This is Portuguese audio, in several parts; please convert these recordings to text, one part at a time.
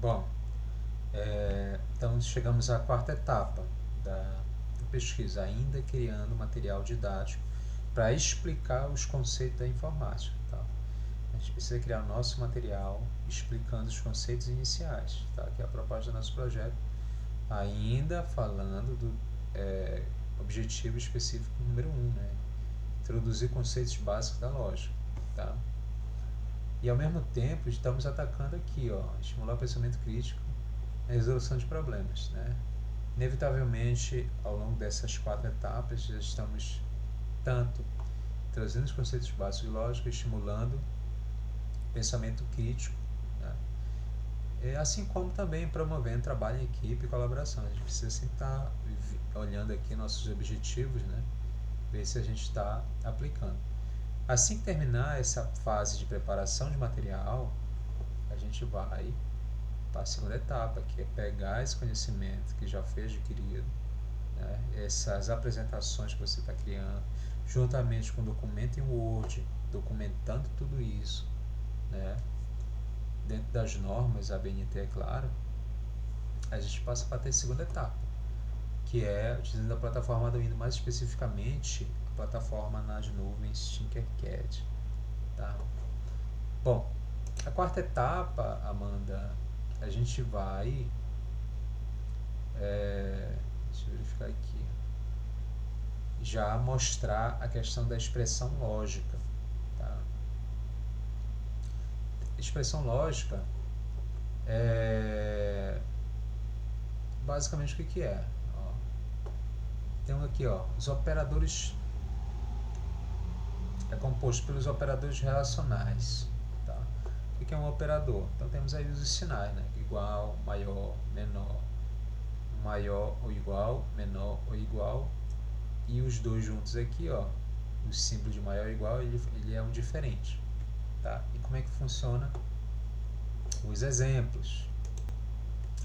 Bom, então chegamos à quarta etapa da pesquisa, ainda criando material didático para explicar os conceitos da informática. Tá? A gente precisa criar o nosso material explicando os conceitos iniciais, tá? Que é a proposta do nosso projeto, ainda falando do objetivo específico número 1, né? Introduzir conceitos básicos da lógica. Tá? E ao mesmo tempo estamos atacando aqui, ó, estimular o pensamento crítico e a resolução de problemas. Né? Inevitavelmente, ao longo dessas 4 etapas, já estamos tanto trazendo os conceitos básicos de lógica, estimulando pensamento crítico, né? Assim como também promovendo trabalho em equipe e colaboração. A gente precisa sempre estar olhando aqui nossos objetivos, né? Ver se a gente está aplicando. Assim que terminar essa fase de preparação de material, a gente vai para a segunda etapa, que é pegar esse conhecimento que já foi adquirido, né? Essas apresentações que você está criando, juntamente com o documento em Word, documentando tudo isso, né? Dentro das normas, a BNT, é claro, a gente passa para a segunda etapa, que é utilizando a plataforma Arduino, mais especificamente a plataforma nas nuvens Tinkercad. Tá? Bom, a quarta etapa, Amanda, a gente vai... deixa eu verificar aqui. Já mostrar a questão da expressão lógica. Tá? Expressão lógica é basicamente o que é? Ó, temos aqui, ó, os operadores, é composto pelos operadores relacionais. Tá? O que é um operador? Então temos aí os sinais, né? Igual, maior, menor, maior ou igual, menor ou igual, e os dois juntos aqui, ó, o símbolo de maior ou igual, ele é um diferente. Tá? E como é que funciona? Os exemplos.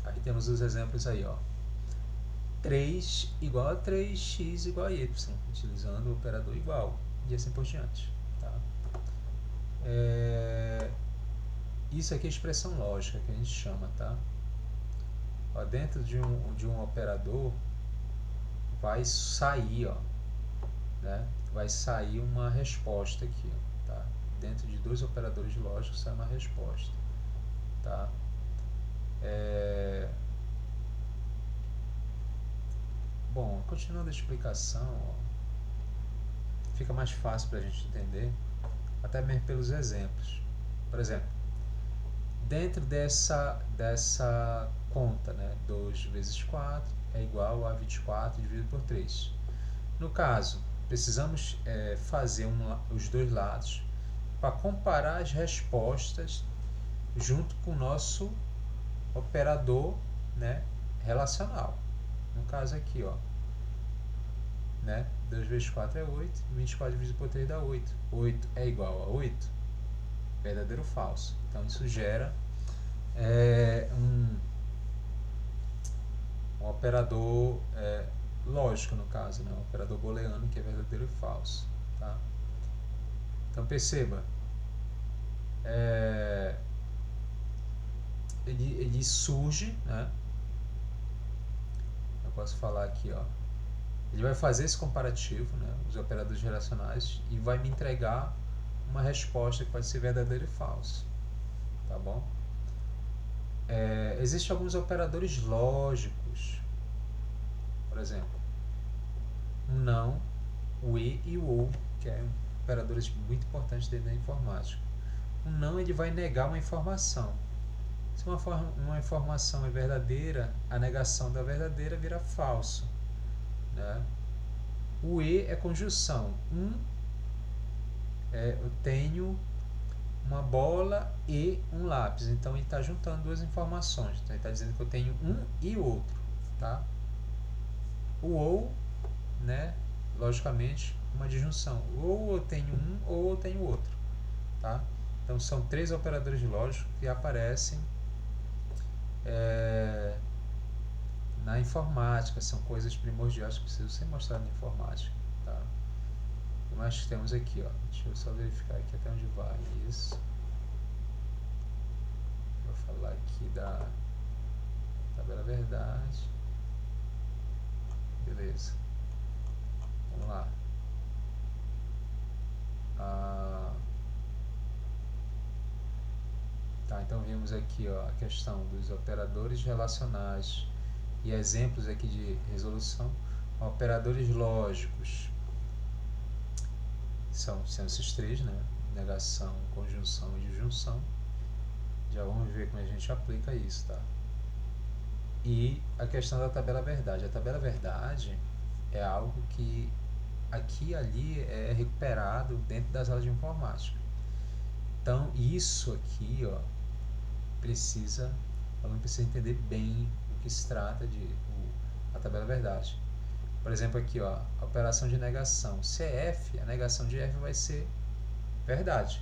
Aí temos os exemplos aí, ó. 3 igual a 3, x igual a y, utilizando o operador igual, e assim por diante. Tá? Isso aqui é expressão lógica que a gente chama, tá? Ó, dentro de um operador vai sair, ó, né? Vai sair uma resposta aqui, ó, tá? Dentro de dois operadores de lógica sai uma resposta, tá? Bom, continuando a explicação, ó, fica mais fácil para a gente entender, até mesmo pelos exemplos. Por exemplo, dentro dessa conta, né, 2 vezes 4 é igual a 24 dividido por 3. No caso, precisamos fazer os dois lados para comparar as respostas junto com o nosso operador, né, relacional. No caso aqui, ó, né, 2 vezes 4 é 8, 24 dividido por 3 dá 8. 8 é igual a 8? Verdadeiro ou falso? Então isso gera um operador lógico, no caso, né, um operador booleano, que é verdadeiro e falso. Tá? Então perceba, ele surge, né? Eu posso falar aqui, ó, ele vai fazer esse comparativo, né, os operadores relacionais, e vai me entregar uma resposta que pode ser verdadeiro e falso. Tá bom? Existem alguns operadores lógicos, por exemplo, o não, o e o ou, que é operadores muito importantes dentro da informática. O não, ele vai negar uma informação. Se uma informação é verdadeira, a negação da verdadeira vira falso. Né? O e é conjunção. Eu tenho uma bola e um lápis. Então ele está juntando duas informações. Então ele está dizendo que eu tenho um e outro. Tá? O ou, né, logicamente, uma disjunção. Ou eu tenho um ou eu tenho outro. Tá? Então são 3 operadores lógicos que aparecem na informática. São coisas primordiais que precisam ser mostradas na informática. Tá? O que mais temos aqui? Ó? Deixa eu só verificar aqui até onde vai isso. Vou falar aqui da tabela verdade. Beleza. Vamos lá. Tá, então vimos aqui, ó, a questão dos operadores relacionais e exemplos aqui de resolução. Operadores lógicos são esses três, né? Negação, conjunção e disjunção. Já vamos ver como a gente aplica isso, tá? E a questão da tabela verdade. A tabela verdade é algo que aqui e ali é recuperado dentro das aulas de informática. Então, isso aqui, ó, o aluno precisa entender bem o que se trata de a tabela verdade. Por exemplo, aqui, ó, a operação de negação. Se é F, a negação de F vai ser verdade.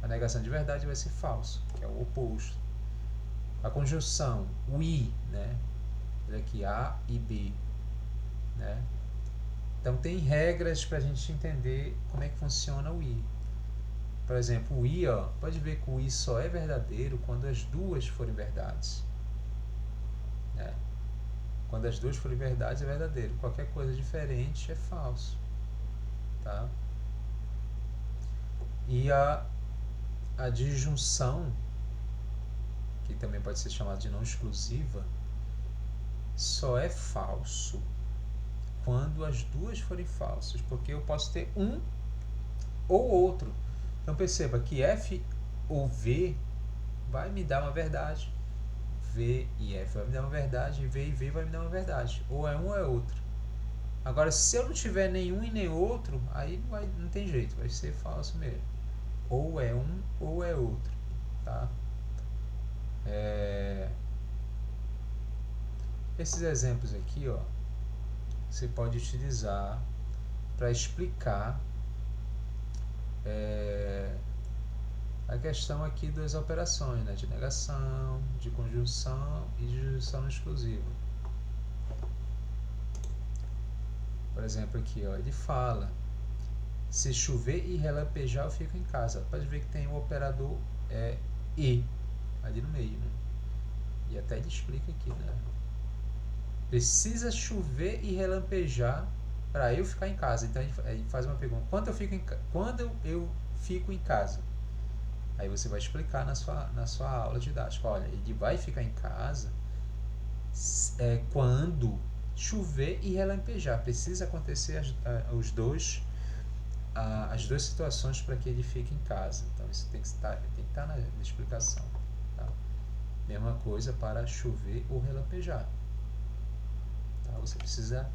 A negação de verdade vai ser falso, que é o oposto. A conjunção, o I, né? Aqui, A e B, né? Então, tem regras para a gente entender como é que funciona o I. Por exemplo, o I, ó, pode ver que o I só é verdadeiro quando as duas forem verdades. Né? Quando as duas forem verdades, é verdadeiro. Qualquer coisa diferente é falso. Tá? E a disjunção, que também pode ser chamada de não exclusiva, só é falso quando as duas forem falsas, porque eu posso ter um ou outro. Então perceba que F ou V vai me dar uma verdade. V e F vai me dar uma verdade, V e V vai me dar uma verdade. Ou é um ou é outro. Agora, se eu não tiver nenhum e nem outro, aí não tem jeito, vai ser falso mesmo. Ou é um ou é outro. Tá? Esses exemplos aqui, ó, você pode utilizar para explicar a questão aqui das operações, né, de negação, de conjunção e de disjunção não exclusiva. Por exemplo, aqui, ó, ele fala: se chover e relampejar, eu fico em casa. Pode ver que tem o operador e ali no meio, né? E até ele explica aqui, né? Precisa chover e relampejar para eu ficar em casa. Então ele faz uma pergunta: quando eu fico em casa? Aí você vai explicar na sua aula didática: olha, ele vai ficar em casa quando chover e relampejar. Precisa acontecer as duas situações para que ele fique em casa. Então isso tem que estar na explicação. Tá? Mesma coisa para chover ou relampejar. Tá? Você precisa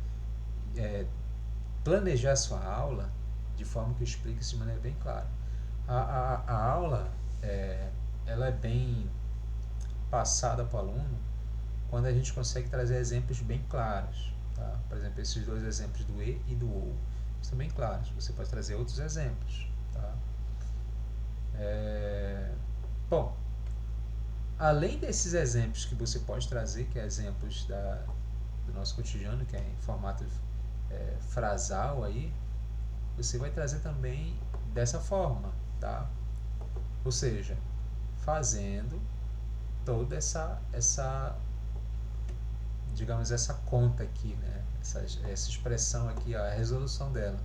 planejar a sua aula de forma que eu explique isso de maneira bem clara. A aula ela é bem passada para o aluno quando a gente consegue trazer exemplos bem claros. Tá? Por exemplo, esses dois exemplos do E e do OU estão bem claros. Você pode trazer outros exemplos. Tá? Bom, além desses exemplos que você pode trazer, que é exemplos do nosso cotidiano, que é em formato frasal, aí, você vai trazer também dessa forma. Tá? Ou seja, fazendo toda essa digamos, essa conta aqui, né? Essa expressão aqui, a resolução dela.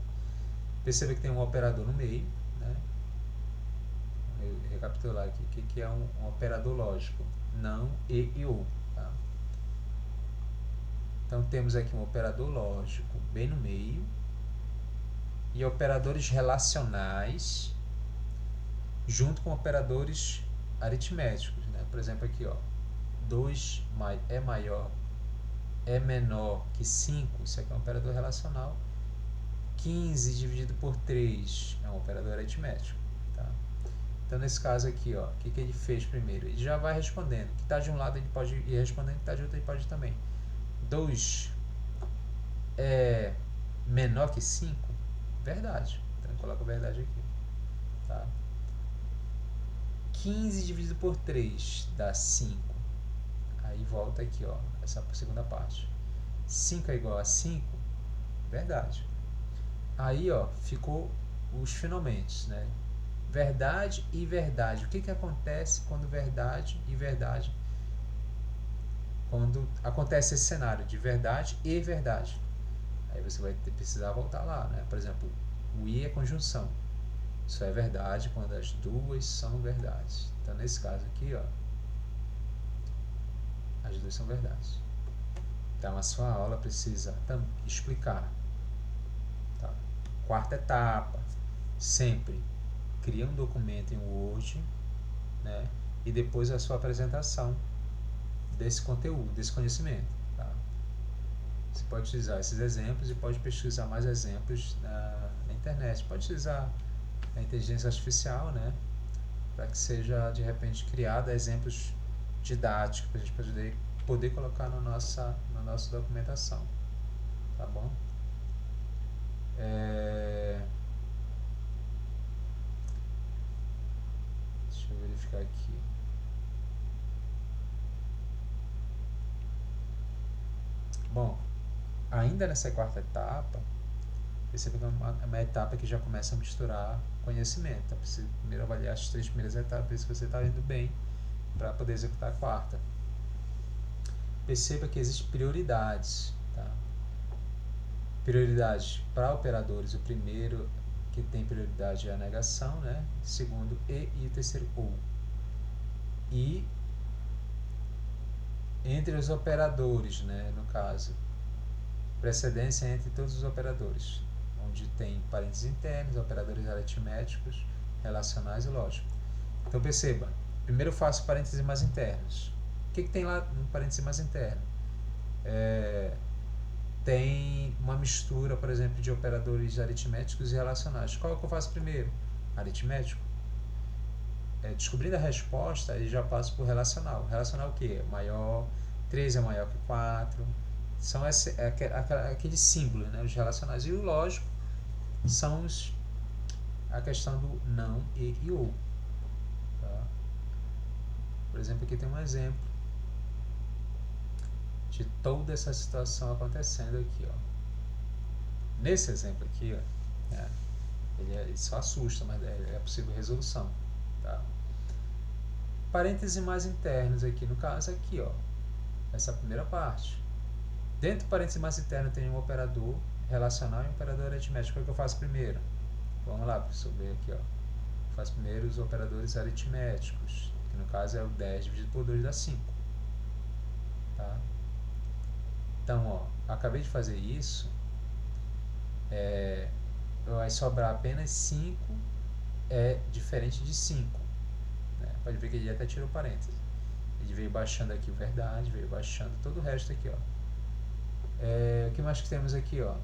Perceba que tem um operador no meio, né? Eu recapitular aqui, que é um operador lógico, não e ou. Tá? Então temos aqui um operador lógico bem no meio e operadores relacionais junto com operadores aritméticos, né? Por exemplo aqui, ó, 2 é menor que 5, isso aqui é um operador relacional. 15 dividido por 3 é um operador aritmético. Tá? Então, nesse caso aqui, ó, o que ele fez primeiro? Ele já vai respondendo. O que está de um lado ele pode ir respondendo, o que está de outro ele pode também. 2 é menor que 5? Verdade. Então, eu coloco a verdade aqui. Tá? 15 dividido por 3 dá 5. Aí volta aqui, ó, essa segunda parte. 5 é igual a 5? Verdade. Aí, ó, ficou os finalmente, né? Verdade e verdade. O que acontece quando verdade e verdade quando acontece esse cenário de verdade e verdade, aí você vai precisar voltar lá, né? Por exemplo, o e é conjunção. Isso é verdade quando as duas são verdades. Então, nesse caso aqui, ó, as duas são verdades. Então, a sua aula precisa explicar. Tá? Quarta etapa, sempre cria um documento em Word, né? E depois a sua apresentação desse conteúdo, desse conhecimento. Tá? Você pode utilizar esses exemplos e pode pesquisar mais exemplos na internet. Pode utilizar a inteligência artificial, né? Para que seja, de repente, criada exemplos didáticos para a gente poder colocar na nossa documentação. Tá bom? Deixa eu verificar aqui. Bom, ainda nessa quarta etapa, perceba que é uma etapa que já começa a misturar conhecimento. Então, precisa primeiro avaliar as 3 primeiras etapas, ver se você está indo bem para poder executar a quarta. Perceba que existem prioridades. Tá? Prioridades para operadores. O primeiro que tem prioridade é a negação, né? O segundo e o terceiro ou. E entre os operadores, né, no caso, precedência entre todos os operadores, onde tem parênteses internos, operadores aritméticos, relacionais e lógicos. Então perceba, primeiro eu faço parênteses mais internos. O que tem lá no parênteses mais interno? Tem uma mistura, por exemplo, de operadores aritméticos e relacionais. Qual é que eu faço primeiro? Aritmético. Descobrindo a resposta, aí já passo por relacional. Relacional o quê? Maior, 3 é maior que 4. São aqueles símbolos, né, os relacionais. E o lógico são a questão do não e ou. Tá? Por exemplo, aqui tem um exemplo de toda essa situação acontecendo aqui. Ó. Nesse exemplo aqui, ó, ele só assusta, mas é possível resolução. Tá? Parênteses mais internos aqui, no caso aqui, ó, essa primeira parte. Dentro do parênteses mais interno tem um operador relacional e um operador aritmético. O que eu faço primeiro? Vamos lá, professor, ver aqui, ó. Eu faço primeiro os operadores aritméticos, que no caso é o 10 dividido por 2 dá 5. Tá? Então, ó, acabei de fazer isso, vai sobrar apenas 5, é diferente de 5. Né? Pode ver que ele até tirou parênteses. Ele veio baixando aqui o verdade, veio baixando todo o resto aqui, ó. O que mais que temos aqui, ó?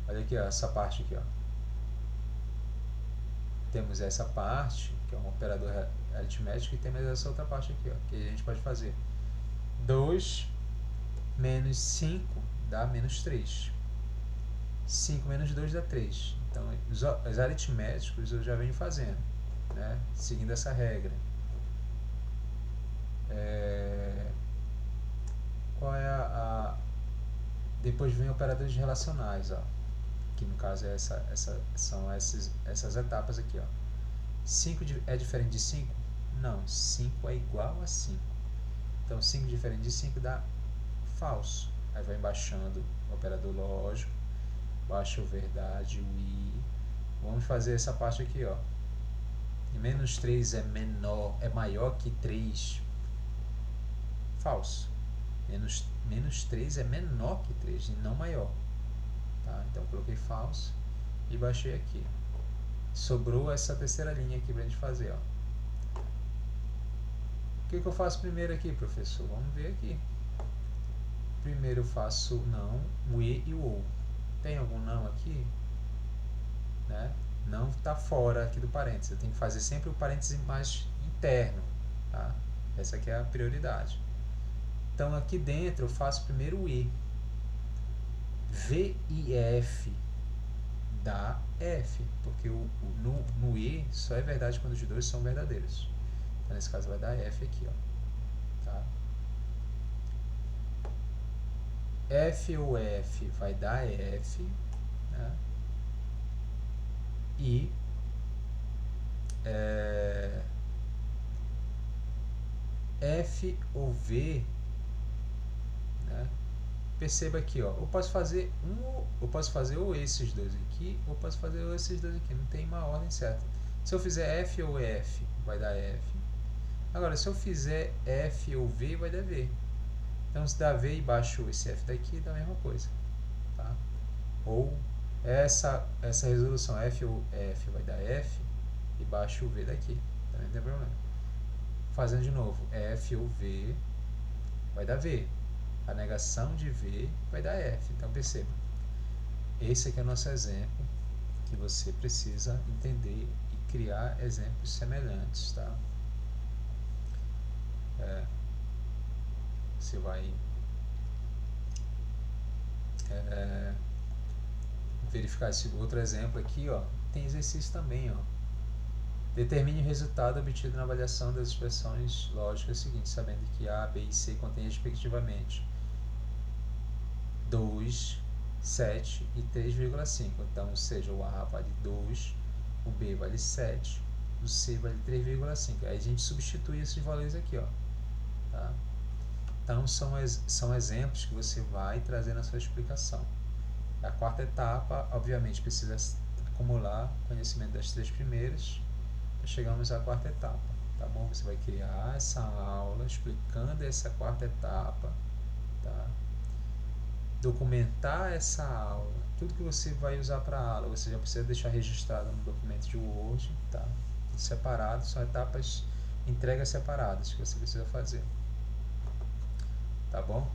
Olha aqui, ó, essa parte aqui, ó. Temos essa parte, que é um operador aritmético, e temos essa outra parte aqui, ó, que a gente pode fazer. 2 menos 5 dá menos 3. 5 menos 2 dá 3. Então, os aritméticos eu já venho fazendo, né, seguindo essa regra. Qual é depois vem operadores relacionais, ó, que no caso são essas etapas aqui, ó. 5 é diferente de 5? Não, 5 é igual a 5. Então 5 diferente de 5 dá falso. Aí vai baixando o operador lógico, baixa o verdade, o i. Vamos fazer essa parte aqui, ó. E menos 3 é maior que 3. Falso. Menos 3 é menor que 3 e não maior. Tá? Então coloquei falso e baixei aqui. Sobrou essa terceira linha aqui pra gente fazer, ó. O que eu faço primeiro aqui, professor? Vamos ver aqui. Primeiro eu faço não, o e e o ou. Tem algum não aqui? Né? Não está fora aqui do parênteses. Eu tenho que fazer sempre o parênteses mais interno. Tá? Essa aqui é a prioridade. Então aqui dentro eu faço primeiro o e. V e F dá F, porque no e só é verdade quando os dois são verdadeiros. Então nesse caso vai dar F aqui, ó. Tá? F ou F vai dar F, né? E F ou V, né? Perceba aqui, ó, eu posso fazer ou esses dois aqui, ou posso fazer ou esses dois aqui, não tem uma ordem certa. Se eu fizer F ou F, vai dar F. Agora, se eu fizer F ou V, vai dar V. Então, se dá V e baixo esse F daqui, dá a mesma coisa. Tá? Ou essa resolução F ou F vai dar F e baixo o V daqui. Também não tem problema. Fazendo de novo, F ou V vai dar V. A negação de V vai dar F. Então, perceba. Esse aqui é o nosso exemplo que você precisa entender e criar exemplos semelhantes. Tá? Você vai verificar esse outro exemplo aqui, ó. Tem exercício também, ó. Determine o resultado obtido na avaliação das expressões lógicas seguintes, sabendo que A, B e C contêm respectivamente 2, 7 e 3,5. Então, ou seja, o A vale 2, o B vale 7, o C vale 3,5. Aí a gente substitui esses valores aqui, ó. Tá? Então, são exemplos que você vai trazer na sua explicação. A quarta etapa, obviamente, precisa acumular conhecimento das três primeiras para chegarmos à quarta etapa. Tá bom? Você vai criar essa aula explicando essa quarta etapa. Tá? Documentar essa aula. Tudo que você vai usar para a aula, você já precisa deixar registrado no documento de Word. Tá? Separado, são etapas, entregas separadas que você precisa fazer. Tá bom?